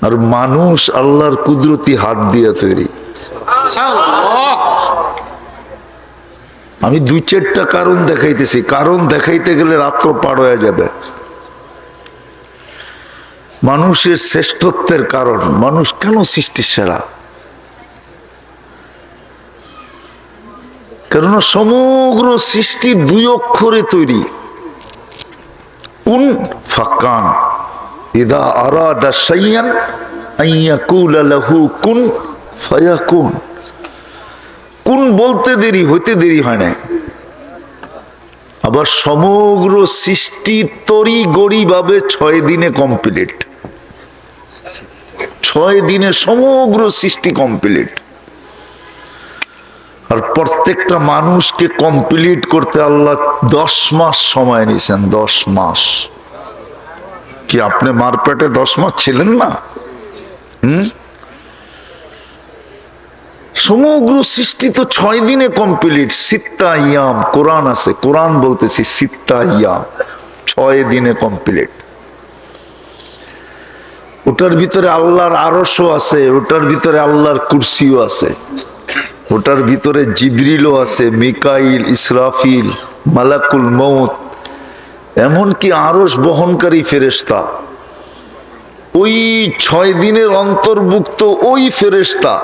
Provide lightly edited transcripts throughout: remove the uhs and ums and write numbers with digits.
আর মানুষ আল্লাহর কুদরতি হাত দিয়ে তৈরি। আমি দুই চারটা কারণ দেখাইতেছি, কারণ দেখাইতে গেলে রাত্র পার হয়ে যাবে। মানুষের শ্রেষ্ঠত্বের কারণ, মানুষ কেন সৃষ্টির সেরা? কেননা সমগ্র সৃষ্টি দুই অক্ষরে তৈরি, কুন ফাকান। ইদা আরাদা শাইয়ান আন ইয়াকুলা লাহু কুন ফায়াকুন। কুন বলতে দেরি, হইতে দেরি হয় না। আবার সমগ্র সৃষ্টি তরি গড়ি ভাবে 6 দিনে কমপ্লিট। 6 দিনে সমগ্র সৃষ্টি কমপ্লিট। আর প্রত্যেকটা মানুষকে কমপ্লিট করতে আল্লাহ 10 মাস সময় নিয়েছেন। 10 মাস। কি আপনি মারপেটে 10 মাস ছিলেন না? সমগ্র সৃষ্টি তো 6 দিনে কমপ্লিট। সিত্তা ইয়াম কোরআন আছে, কোরআন বলতেছি সিত্তা ইয়াম, 6 দিনে কমপ্লিট। ওটার ভিতরে আল্লাহর আরশও আছে, ওটার ভিতরে আল্লাহর কুরসিও আছে, ওটার ভিতরে জিবরিলও আছে, মিকাইল, ইসরাফিল, মালাকুল মউত, এমনকি আরশ বহনকারী ফেরেশতা। ওই 6 দিনের অন্তর্ভুক্ত ওই ফেরেশতা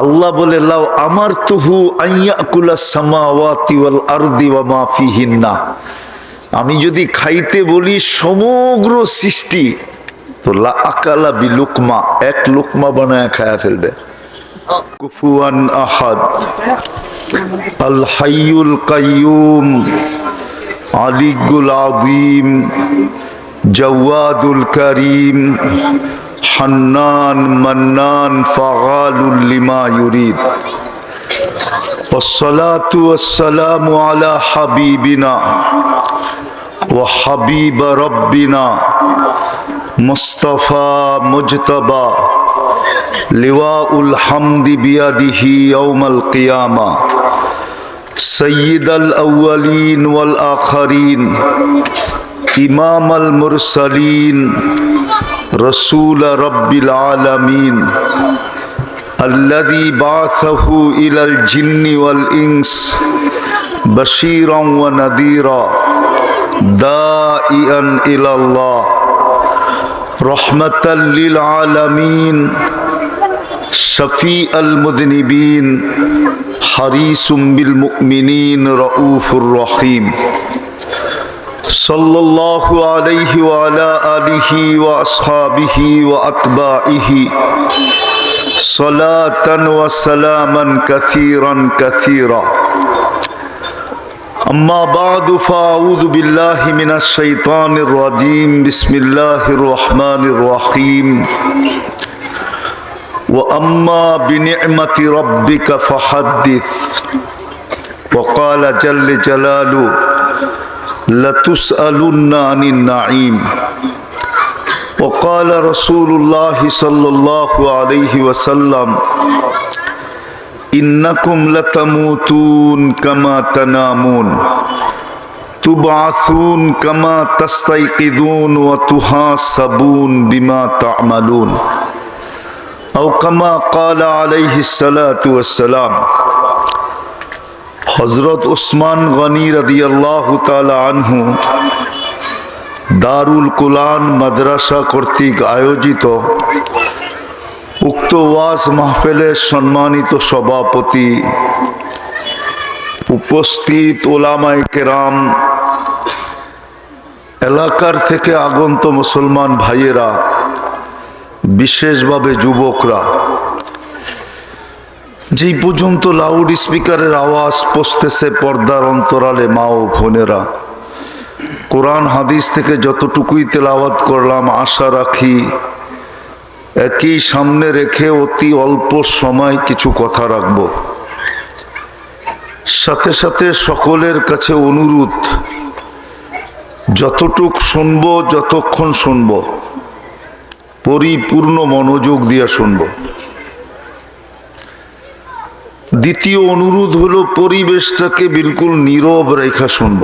আল্লাহ বলে লাউ আমারতুহু আইয়াকুলাস সামাওয়াতি ওয়াল আরদি ওয়া মা ফিহিন্না। আমি যদি খাইতে বলি সমগ্র সৃষ্টি, তো লা আকালা বিলুকমা, এক লুকমা বানায় খায়া ফেলবে। কুফুয়ান আহাদ আল হাইয়ুল কাইয়ুম আলিগুল আযীম জাওয়াদুল করিম হান্নান মান্নান ফাগালুল লিমা ইউরিদ। والصلاة والسلام على حبيبنا وحبيب ربنا مصطفى مجتبى لواء الحمد بيده يوم القيامة سيد الأولين والآخرين إمام المرسلين رسول رب العالمين الذي بعثه إلى الجن والإنس بشيرا ونذيرا داعيا إلى الله رحمة للعالمين شفيع المذنبين حريص بالمؤمنين رؤوف رحيم صلى الله عليه وعلى آله وأصحابه وأتباعه صلاة وسلاما كثيرا كثيرا أما بعد فأعوذ بالله من الشيطان الرجيم بسم الله الرحمن الرحيم وأما بنعمة ربك فحدث وقال جل جلاله لتسألن عن النعيم وقال رسول الله صلى الله عليه وسلم إنكم لتموتون كما تنامون تبعثون كما تستيقظون وتحاسبون بما تعملون أو كما قال عليه الصلاة والسلام। হযরত ওসমান গনি রাদিয়াল্লাহু তাআলা আনহু দারুল কুরআন মাদ্রাসা কর্তৃক আয়োজিত উক্ত ওয়াজ মাহফিলের সম্মানিত সভাপতি, উপস্থিত উলামায়ে কেরাম, এলাকার থেকে আগন্ত মুসলমান ভাইয়েরা, বিশেষভাবে যুবকরা, যেই পর্যন্ত লাউড স্পিকারের আওয়াজ পৌঁছতেছে পর্দার অন্তরালে মা ও বোনেরা, কোরআন হাদিস থেকে যতটুকুই তেলাওয়াত করলাম আশা রাখি একই সামনে রেখে অতি অল্প সময় কিছু কথা রাখব। সাথে সাথে সকলের কাছে অনুরোধ, যতটুক শুনব, যতক্ষণ শুনব, পরিপূর্ণ মনোযোগ দিয়ে শুনব। দ্বিতীয় অনুরোধ হলো পরিবেশটাকে বিলকুল নীরব রেখা শুনব,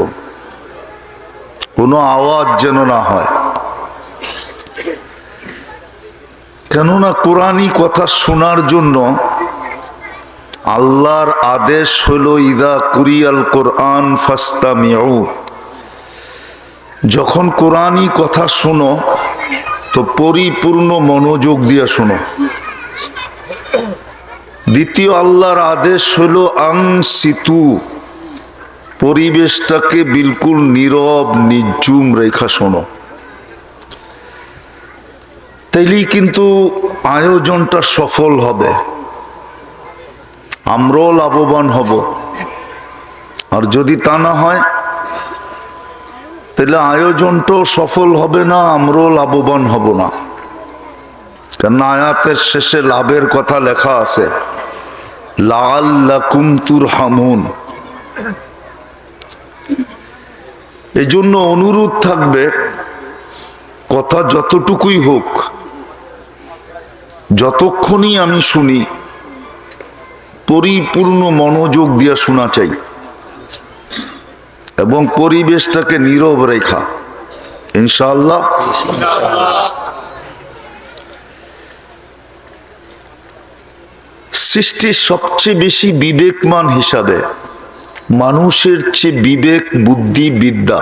কোনো আওয়াজ যেন না হয়। কেননা কোরআনী কথা শোনার জন্য আল্লাহর আদেশ হলো ইদা কুরিয়াল কোরআন ফাস্তামিউ, যখন কোরআনী কথা শোনো তো পরিপূর্ণ মনোযোগ দিয়ে শোনো। দ্বিতীয় আল্লাহর আদেশ হলো আনসিতু, পরিবেশটাকে বিলকুল নীরব নির্জুম রেখা শোনো। তাইলেই কিন্তু আয়োজনটা সফল হবে, আমরাও লাভবান হব। আর যদি তা না হয় তাহলে আয়োজনটাও সফল হবে না, আমরাও লাভবান হব না। কেন আয়াতের শেষে লাভের কথা লেখা আছে, লাআল্লাকুম তুরহামুন। এই জন্য অনুরোধ থাকবে, কথা যতটুকুই হোক, যতক্ষণই আমি শুনি পরিপূর্ণ মনোযোগ দিয়ে শোনা চাই এবং পরিবেশটাকে নীরব রেখা, ইনশাআল্লাহ। সৃষ্টির সবচেয়ে বেশি বিবেকমান হিসাবে মানুষের চেয়ে বিবেক বুদ্ধি বিদ্যা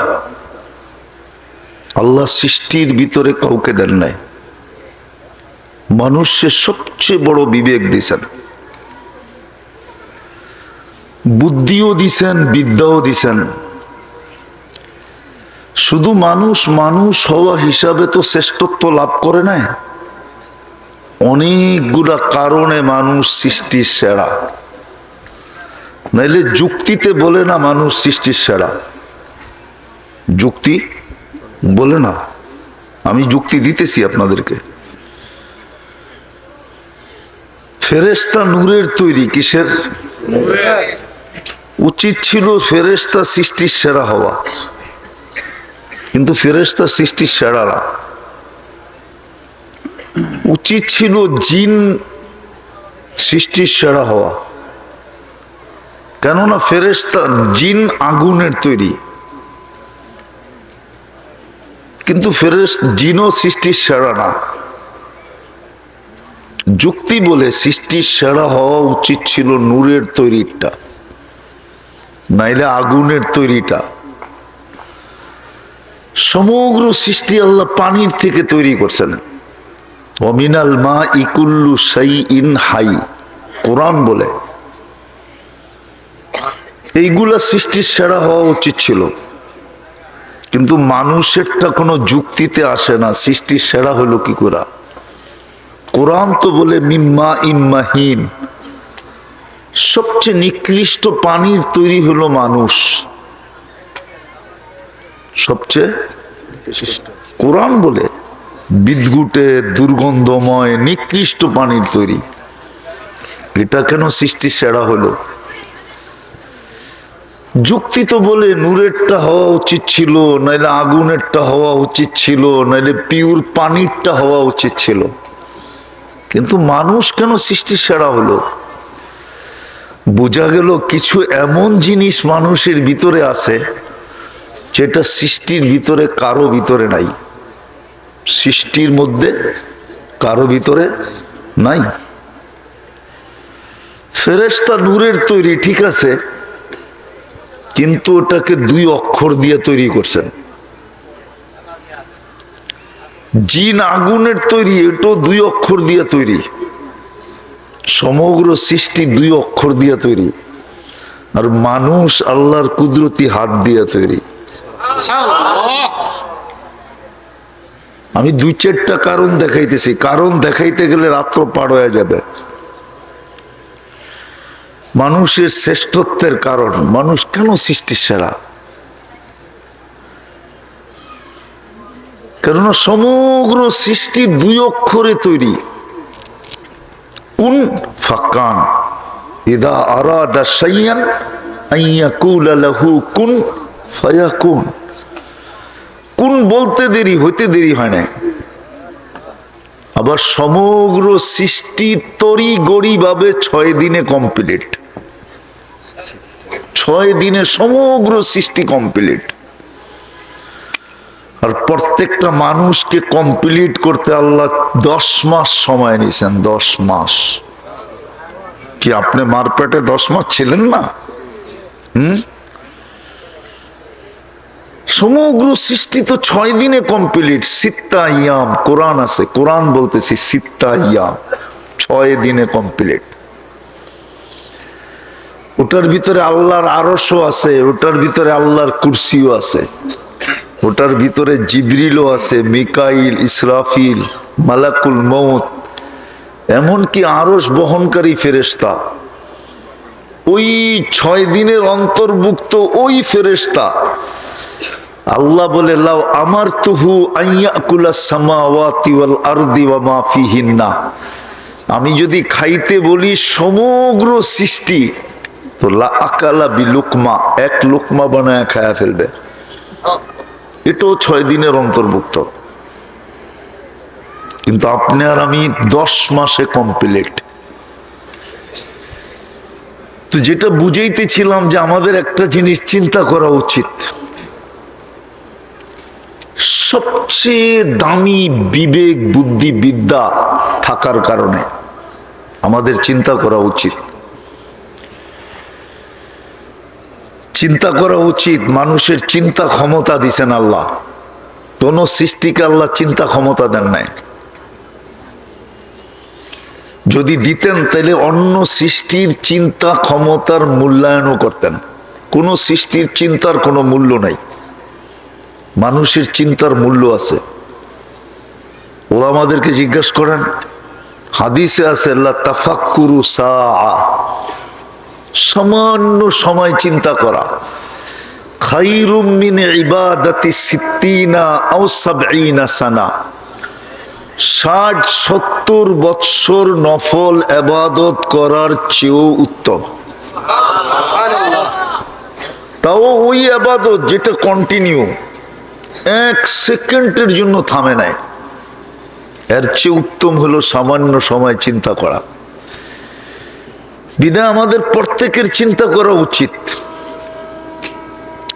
আল্লাহ সৃষ্টির ভিতরে কাউকে দেন নাই। মানুষের সবচেয়ে বড় বিবেক দিছেন, বুদ্ধিও দিছেন, বিদ্যাও দিছেন। শুধু মানুষ মানুষ হওয়া হিসাবে তো শ্রেষ্ঠত্ব লাভ করে নাই, অনেকগুলা কারণে মানুষ সৃষ্টির সেরা। নাইলে যুক্তিতে বলে না মানুষ সৃষ্টির সেরা, যুক্তি বলে না। আমি যুক্তি দিতেছি আপনাদেরকে। ফেরেশতা নূরের তৈরি, কিসের? উচিত ছিল ফেরেশতা সৃষ্টির সেরা হওয়া, কিন্তু ফেরেশতা সৃষ্টির সেরা না। উচিত ছিল জিন সৃষ্টির সেরা হওয়া, কেননা ফেরেশতা জিন আগুনের তৈরি, কিন্তু জিনও সৃষ্টির সেরা না। যুক্তি বলে সৃষ্টির সেরা হওয়া উচিত ছিল নূরের তৈরিটা, নাইলে আগুনের তৈরিটা। সমগ্র সৃষ্টি আল্লাহ পানির থেকে তৈরি করছেন। ওয়ামিনাল মাই কুল্লু শাইইন হাই, কোরআন বলে। এইগুলা সৃষ্টির সেরা হওয়া উচিত ছিল, কিন্তু মানুষেরটা কোনো যুক্তিতে আসে না। সৃষ্টির সেরা হলো কি করে? কোরআন তো বলে মিম্মা ইম্মাহিন, সবচেয়ে নিকৃষ্ট পানির তৈরি হলো মানুষ। সবচেয়ে কোরআন বলে বিদ্যুটে দুর্গন্ধময় নিকৃষ্ট পানির তৈরি। এটা কেন সৃষ্টির সেরা হলো? যুক্তি তো বলে নূরেরটা হওয়া উচিত ছিল, নাইলে আগুনেরটা হওয়া উচিত ছিল, নাইলে পিওর পানিরটা হওয়া উচিত ছিল। কিন্তু মানুষ কেন সৃষ্টির সেরা হলো? বোঝা গেল কিছু এমন জিনিস মানুষের ভিতরে আছে যেটা সৃষ্টির ভিতরে কারো ভিতরে নাই। সৃষ্টির মধ্যে কারো ভিতরে নাই। ফেরেশতা নূরের তৈরি, ঠিক আছে, কিন্তু ওটাকে 2 অক্ষর দিয়ে তৈরি করছেন। জিন আগুনের তৈরি, এটাও 2 অক্ষর দিয়ে তৈরি। সমগ্র সৃষ্টি 2 অক্ষর দিয়ে তৈরি। আর মানুষ আল্লাহর কুদরতি হাত দিয়ে তৈরি। আমি 2-4টা কারণ দেখাইতেছি, কারণ দেখাইতে গেলে রাত্র পার হয়ে যাবে। মানুষের শ্রেষ্ঠত্বের কারণ, মানুষ কেন সৃষ্টির সেরা? কেননা সমগ্র সৃষ্টি 2 অক্ষরে তৈরি। কুন ফাকান, ইদা আরাদা শাইয়ান আইয়াকুলা লাহু কুন ফায়াকুন। কুন বলতে দেরি, হইতে দেরি হয় না। আবার সমগ্র সৃষ্টি তরি গড়ি ভাবে 6 দিনে কমপ্লিট। 6 দিনে সমগ্র সৃষ্টি কমপ্লিট। আর প্রত্যেকটা মানুষকে কমপ্লিট করতে আল্লাহ 10 মাস সময় নিয়েছেন। 10 মাস। কি আপনি মারপেটে 10 মাস ছিলেন না? সমগ্র সৃষ্টি তো 6 দিনে কমপ্লিট। সিত্তা ইয়াম কোরআন আছে, কোরআন বলতেছি সিত্তা ইয়াম, 6 দিনে কমপ্লিট। ওটার ভিতরে আল্লাহর আরশও আছে, ওটার ভিতরে আল্লাহর কুরসিও আছে, ওটার ভিতরে জিবরিলও আছে, মিকাইল, ইসরাফিল, মালাকুল মউত, এমনকি আরশ বহনকারী ফেরেশতা। ওই 6 দিনের অন্তর্ভুক্ত ওই ফেরেশতা আল্লাহ বলে লাউ আমারতুহু আইয়াকুলাস সামাওয়াতি ওয়াল আরদি ওয়া মা ফিহিন্না, আমি যদি খাইতে বলি সমগ্র সৃষ্টি, তো লা আকালা বিলুকমা, এক লুকমা বানায় খায়া ফেলবে। এটাও 6 দিনের অন্তর্ভুক্ত। কিন্তু আপনি আর আমি 10 মাসে কমপ্লিট। তো যেটা বুঝাইতেছিলাম যে আমাদের একটা জিনিস চিন্তা করা উচিত, সবচেয়ে দামি বিবেক বুদ্ধি বিদ্যা থাকার কারণে আমাদের চিন্তা করা উচিত। চিন্তা করা উচিত। মানুষের চিন্তা ক্ষমতা দিছেন আল্লাহ, কোন সৃষ্টিকে আল্লাহ চিন্তা ক্ষমতা দেন নাই। যদি দিতেন তাহলে অন্য সৃষ্টির চিন্তা ক্ষমতার মূল্যায়নও করতেন। কোন সৃষ্টির চিন্তার কোনো মূল্য নাই, মানুষের চিন্তার মূল্য আছে। ওরা আমাদেরকে জিজ্ঞাসা করেন, হাদিসে আছে লা তাফাক্কুরু সাআ, সামান্য সময় চিন্তা করা, খায়রুম মিন ইবাদাতি সিত্তিনা আও সাবঈনা সানা, 60-70 বৎসর নফল ইবাদত করার চেয়েও উত্তম। তাও ওই ইবাদত যেটা কন্টিনিউ, 1 সেকেন্ডের জন্য থামে নাই, এর চেয়ে উত্তম হলো সামান্য সময় চিন্তা করা। বিধায় আমাদের প্রত্যেকের চিন্তা করা উচিত।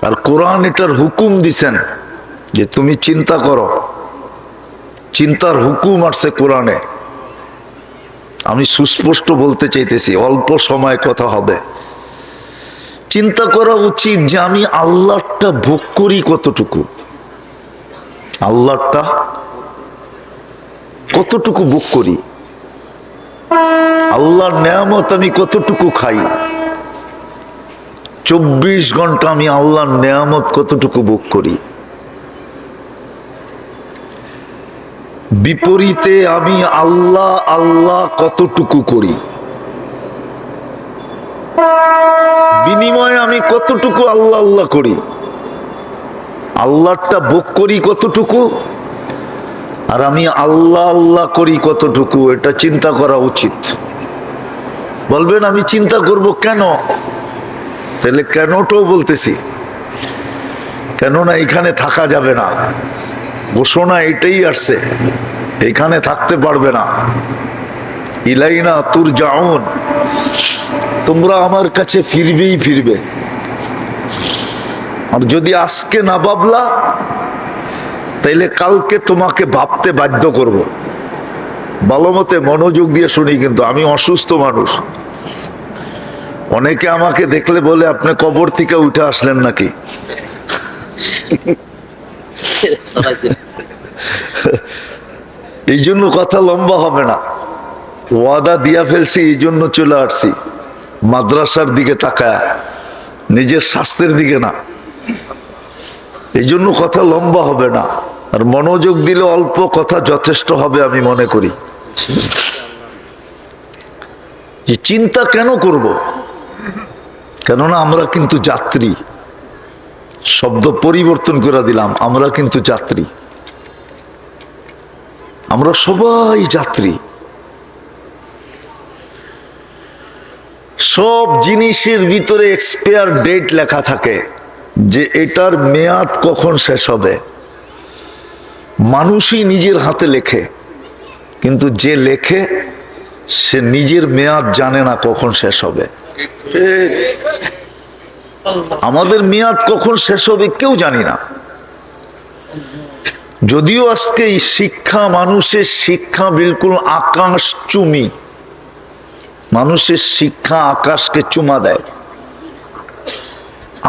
আর কোরআন এটার হুকুম দিছেন যে তুমি চিন্তা করো, চিন্তার হুকুম আসছে কোরআনে। আমি সুস্পষ্ট বলতে চাইতেছি, অল্প সময় কথা হবে। চিন্তা করা উচিত যে আমি আল্লাহটা ভোগ করি কতটুকু, আল্লাহটা কতটুকু ভোগ করি, আল্লাহর নেয়ামত আমি কতটুকু খাই, 24 ঘন্টা আমি আল্লাহর নেয়ামত কতটুকু ভোগ করি। বিপরীতে আমি আল্লাহ আল্লাহ কতটুকু করি, বিনিময়ে আমি কতটুকু আল্লাহ আল্লাহ করি, আল্লাহটা ভোগ করি কতটুকু, আর আমি আল্লাহ আল্লাহ করি কতটুকু, এটা চিন্তা করা উচিত। বলবেন আমি চিন্তা করব কেন? তাহলে কেনটাও বলতেছি। কেননা এখানে থাকা যাবে না, ঘোষণা এটাই আসছে, এখানে থাকতে পারবে না। ইলাইনা তুরজাউন, তোমরা আমার কাছে ফিরবেই ফিরবে। আর যদি আজকে না ভাবলা তাইলে কালকে তোমাকে ভাবতে বাধ্য করব। ভালো মতে মনোযোগ দিয়ে শুনি, কিন্তু আমি অসুস্থ মানুষ। অনেকে আমাকে দেখলে বলে আপনি কবর থেকে উঠে আসলেন নাকি। এই জন্য কথা লম্বা হবে না, ওয়াদা দিয়া ফেলছি, এই জন্য চলে আসছি মাদ্রাসার দিকে তাকায়, নিজের স্বাস্থ্যের দিকে না। এই জন্য কথা লম্বা হবে না, আর মনোযোগ দিলে অল্প কথা যথেষ্ট হবে আমি মনে করি। যে চিন্তা কেন করব? কেননা আমরা কিন্তু যাত্রী। শব্দ পরিবর্তন করে দিলাম, আমরা কিন্তু যাত্রী, আমরা সবাই যাত্রী। সব জিনিসের ভিতরে এক্সপায়ার ডেট লেখা থাকে, যে এটার মেয়াদ কখন শেষ হবে। মানুষই নিজের হাতে লেখে, কিন্তু যে লেখে সে নিজের মেয়াদ জানে না কখন শেষ হবে। আমাদের মেয়াদ কখন শেষ হবে কেউ জানি না। যদিও আজকে এই শিক্ষা, মানুষের শিক্ষা বিলকুল আকাশ চুমি, মানুষের শিক্ষা আকাশকে চুমা দেয়,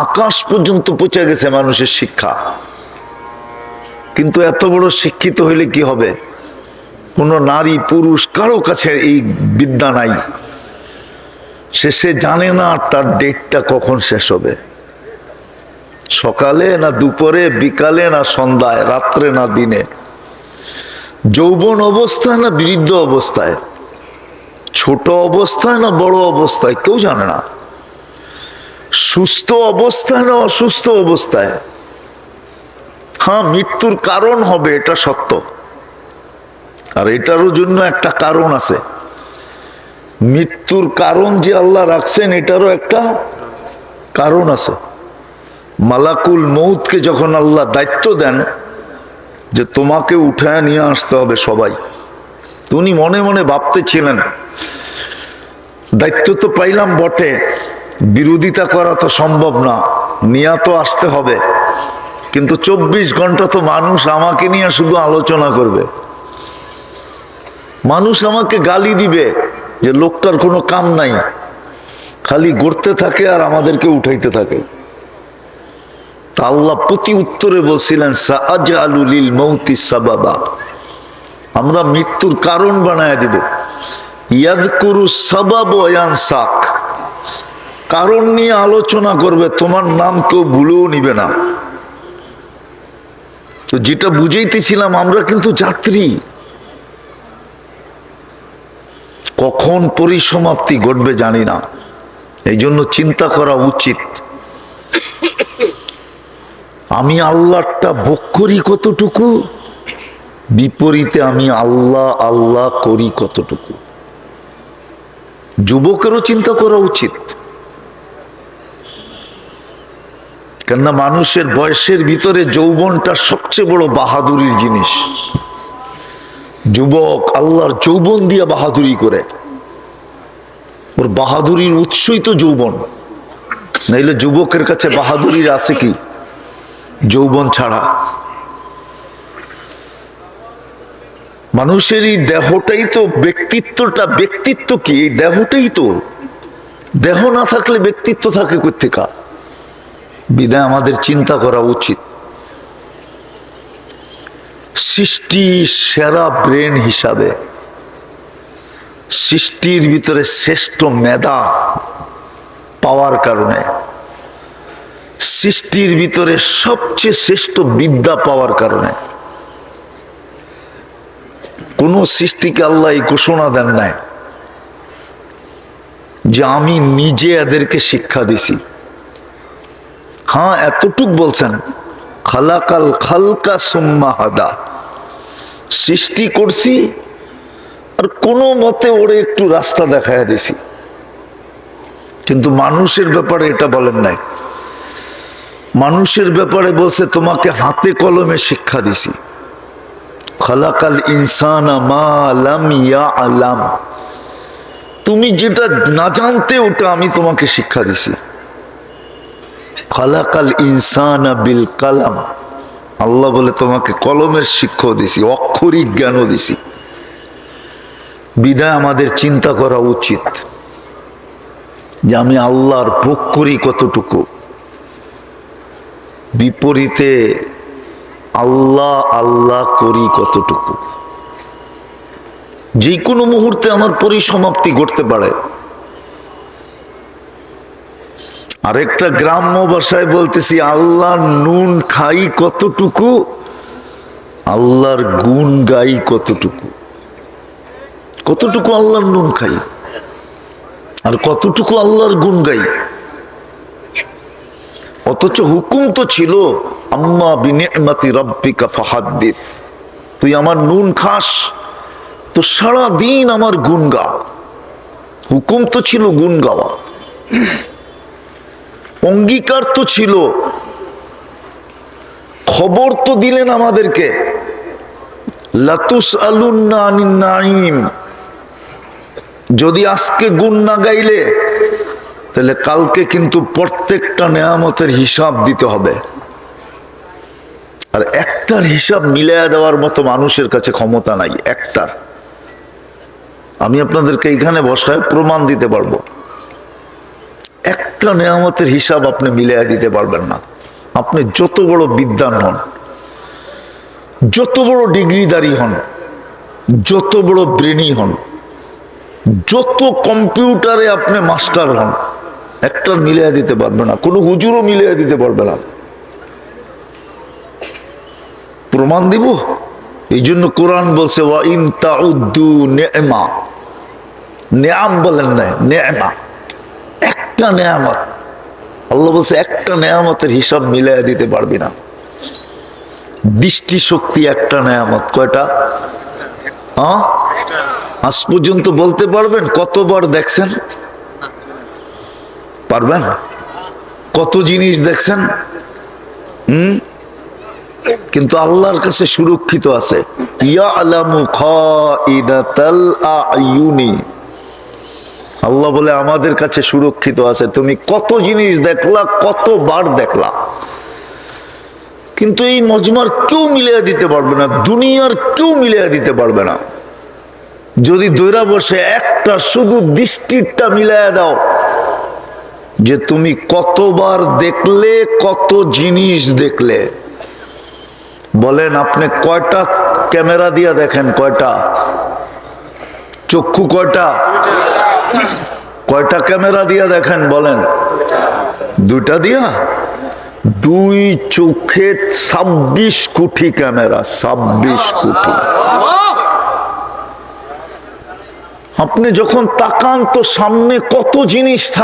আকাশ পর্যন্ত পৌঁছে গেছে মানুষের শিক্ষা। কিন্তু এত বড় শিক্ষিত হইলে কি হবে? কোনো নারী পুরুষ কারো কাছে এই বিদ্যা নাই, সে জানে না তার ডেটটা কখন শেষ হবে, সকালে না দুপুরে, বিকালে না সন্ধ্যায়, রাত্রে না দিনে, যৌবন অবস্থায় না বৃদ্ধ অবস্থায়, ছোট অবস্থায় না বড় অবস্থায়, কেউ জানে না, সুস্থ অবস্থায় না অসুস্থ অবস্থায়। হ্যাঁ, মৃত্যুর কারণ হবে, এটা সত্য, আর এটারও জন্য একটা কারণ আছে। মৃত্যুর কারণ যে আল্লাহ রাখছেন, এটারও একটা কারণ আছে। মালাকুল মউতকে যখন আল্লাহ দায়িত্ব দেন যে তোমাকে উঠায় নিয়ে আসতে হবে সবাই, উনি মনে মনে ভাবতেছিলেন দায়িত্ব তো পাইলাম বটে, বিরোধিতা করা তো সম্ভব না, নিয়ে তো আসতে হবে, কিন্তু 24 ঘন্টা তো মানুষ আমাকে নিয়ে শুধু আলোচনা করবে, মানুষ আমাকে গালি দিবে যে লোকটার কোনো কাম নাই, খালি গড়তে থাকে আর আমাদেরকে উঠাইতে থাকে। তা আল্লাহ প্রতি উত্তরে বলছিলেন সাআজআলু লিল মাউতি সাবাবা, আমরা মৃত্যুর কারণ বানায় দিব। ইয়াযকুরু সাবাব ওয়া ইয়ানসাক, কারণ নিয়ে আলোচনা করবে, তোমার নাম কেউ ভুলেও নিবে না। তো যেটা বুঝাইতেছিলাম, আমরা কিন্তু যাত্রী, কখন পরিসমাপ্তি ঘটবে জানি না, এই জন্য চিন্তা করা উচিত আমি আল্লাহটা ভোগ করি কতটুকু, বিপরীতে আমি আল্লাহ আল্লাহ করি কতটুকু। যুবকেরও চিন্তা করা উচিত, কেননা মানুষের বয়সের ভিতরে যৌবনটা সবচেয়ে বড় বাহাদুরির জিনিস। যুবক আল্লাহর যৌবন দিয়ে বাহাদুরি করে, ওর বাহাদুরির উৎসই তো যৌবন, নাইলে যুবকের কাছে বাহাদুরির আছে কি যৌবন ছাড়া? মানুষের এই দেহটাই তো ব্যক্তিত্বটা, ব্যক্তিত্ব কি এই দেহটাই তো, দেহ না থাকলে ব্যক্তিত্ব থাকে কোত্থেকা? বিধায় আমাদের চিন্তা করা উচিত সৃষ্টি সেরা ব্রেন হিসাবে, সৃষ্টির ভিতরে শ্রেষ্ঠ মেধা পাওয়ার কারণে, সৃষ্টির ভিতরে সবচেয়ে শ্রেষ্ঠ বিদ্যা পাওয়ার কারণে কোন সৃষ্টিকে আল্লাহ এই ঘোষণা দেন নাই যে আমি নিজে এদেরকে শিক্ষা দিছি। হ্যাঁ, এতটুক বলছেন খালাকাল খালকা সুম্মা হাদা, সৃষ্টি করছি আর কোনো মতে ওরে একটু রাস্তা দেখায় দিছি, কিন্তু মানুষের ব্যাপারে এটা বলেন নাই। মানুষের ব্যাপারে বলছে তোমাকে হাতে কলমে শিক্ষা দিছি। খালাকাল ইনসানা মা লাম ইয়ালাম, তুমি যেটা না জানতে ওটা আমি তোমাকে শিক্ষা দিছি। খালাকাল ইনসানা বিল কালাম, আল্লাহ বলে তোমাকে কলমের শিক্ষা দিছি, অক্ষরিক জ্ঞানও দিছি। বিধায় আমাদের চিন্তা করা উচিত যে আমি আল্লাহর ভোগ করি কতটুকু, বিপরীতে আল্লাহ আল্লাহ করি কতটুকু। যে কোনো মুহূর্তে আমার পরিসমাপ্তি ঘটতে পারে। আরেকটা গ্রাম্য ভাষায় বলতেছি, আল্লাহর নুন খাই কতটুকু, আল্লাহর গুণ গাই কতটুকু। কতটুকু আল্লাহর নুন খাই আর কতটুকু আল্লাহর গুণ গাই। অথচ হুকুম তো ছিল আম্মা বিনি'মাতি রাব্বিকা ফাহাদ্দিস, তুই আমার নুন খাস তো সারা দিন আমার গুণ গা। হুকুম তো ছিল গুণ গাওয়া, অঙ্গীকার তো ছিল, খবর তো দিলেন আমাদেরকে লাতুসআলুন্না আনিন নাঈম, যদি আজকে গুণ না গাইলে তাহলে কালকে কিন্তু প্রত্যেকটা নেয়ামতের হিসাব দিতে হবে। আর একটার হিসাব মিলাইয়া দেওয়ার মতো মানুষের কাছে ক্ষমতা নাই। একটার আমি আপনাদেরকে এখানে বসায় প্রমাণ দিতে পারবো, একটা নেয়ামতের হিসাব আপনি মিলাইয়া দিতে পারবেন না। আপনি যত বড় বিদ্বান হন, যত বড় ডিগ্রিদারি হন, যত বড় ব্রেনি হন, যত কম্পিউটারে আপনি মাস্টার হন, একটা মিলিয়ে দিতে পারবে না। কোনো হুজুরও মিলিয়ে দিতে পারবে না। প্রমাণ দিব। এই জন্য কোরআন বলছে ওয়া ইন তাউদ্দু নি'মা, নিয়াম বলেন না, নেয়ামা, একটা নেয়ামত। আল্লাহ বলছে একটা নেয়ামতের হিসাব মিলিয়ে দিতে পারবি না। দৃষ্টি শক্তি একটা নেয়ামত। কয়টা? আজ পর্যন্ত বলতে পারবেন কতবার দেখছেন? পারবেন? কত জিনিস দেখছেন? কিন্তু আল্লাহর কাছে সুরক্ষিত আছে। ইয়ালামু খাইনাতাল আয়ুনি, আল্লাহ বলে আমাদের কাছে সুরক্ষিত আছে। তুমি কত জিনিস দেখলা, কতবার দেখলা, কিন্তু এই মজমার কেউ মিলিয়ে দিতে পারবে না, দুনিয়ার কেউ মিলিয়ে দিতে পারবে না। যদি দৈরা বসে একটা শুধু দৃষ্টিটা মিলাইয়া দাও যে তুমি কতবার দেখলে, কত জিনিস দেখলে। বলেন আপনি কয়টা ক্যামেরা দিয়া দেখেন? কয়টা চক্ষু? কয়টা? কয়টা ক্যামেরা দিয়া দেখেন? বলেন। দুইটা দিয়া? দুই চোখে 26 কোটি ক্যামেরা। 26 কোটি। আপনি যখন তাকান তো সামনে কত জিনিস থাকে।